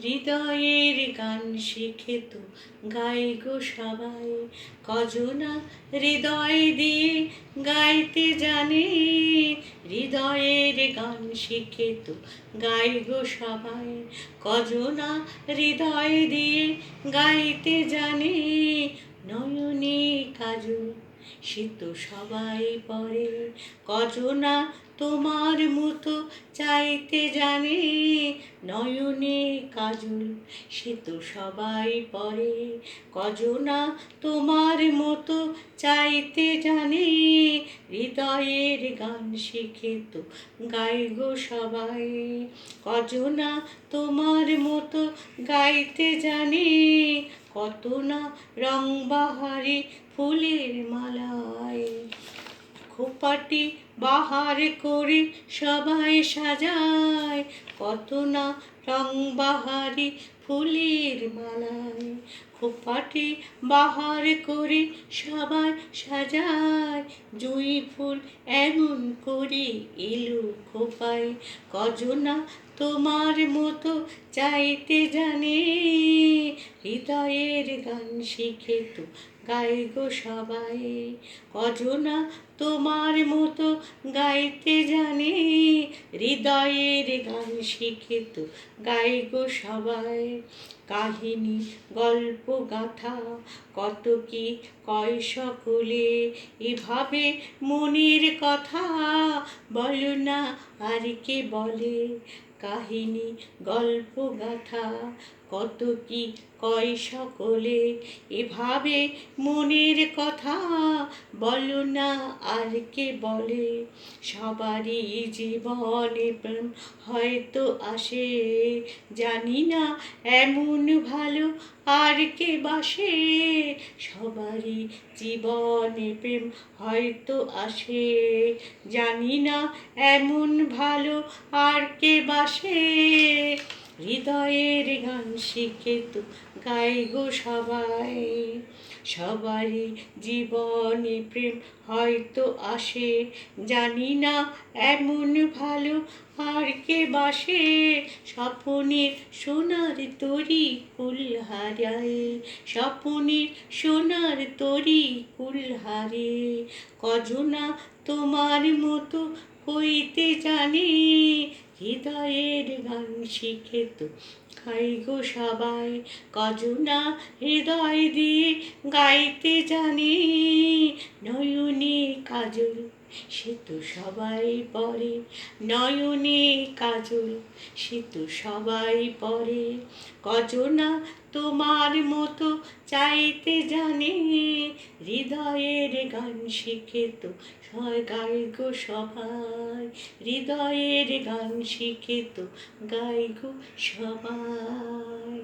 হৃদয়ের গান শিখে তো গাই গো সবাই। কজনা হৃদয় দিয়ে গাইতে জানে, হৃদয়ের গান শিখে তো গাই গো সবাই। কজনা হৃদয় দিয়ে গাইতে জানে, নয়নে কাজল সে তো সবাই পরে। কজনা তোমার মতো চাইতে জানে, নয়নে কাজল সে তো সবাই পরে। কজনা তোমার মতো চাইতে জানে, হৃদয়ের গান শিখে তো গাই গো সবাই। কজনা তোমার মতো গাইতে জানে, কত না রং বাহারি ফুলের মালায়। খোপাটি বাহার করে সবাই সাজায়, কত না রং বাহারি ফুলের মালায়। খোপাটি বাহার করে সবাই সাজায়, জুঁই ফুল এমন করে এলো খোপায়। কজনা তোমার মতো চাইতে জানে, হৃদয়ের গান শিখে তো গাই গো সবাই। কজনা তোমার মতো গাইতে জানে, হৃদয়ের গান শিখে তো গাই গো সবাই। কাহিনী গল্প গাথা কত কি কয় সকলে, এভাবে মনের কথা বলো না আর কে বলে। কাহিনী গল্প গাথা কত কি কয় সকলে, এভাবে মনের কথা বলো না আর কে বলে। সবারই জীবনে প্রেম হয়তো আসে, জানি না এমন ভালো আর কে বাসে। সবারই জীবনে প্রেম হয়তো আসে, জানি না এমন ভালো আর কে বাসে। হৃদয়ের গান শিখে তো গাই গো সবাই। সবারই জীবনে প্রেম হয়তো আসে, জানি না এমন ভালো আর কে বাসে। স্বপনের সোনার তরী কুল হারায়, স্বপনের সোনার তরী কুল হারে। কজনা তোমার মতো হইতে জানে, হৃদয়ের গান শিখে তো গাই গো সবাই। কজনা হৃদয় দিয়ে গাইতে জানে, নয়নে কাজল সে তো সবাই পরে। নয়নে কাজল সে তো সবাই পরে। কজনা তোমার মতো চাইতে জানে, হৃদয়ের গান শিখে তো গাই গো সবাই। হৃদয়ের গান শিখে তো গাই গো সবাই।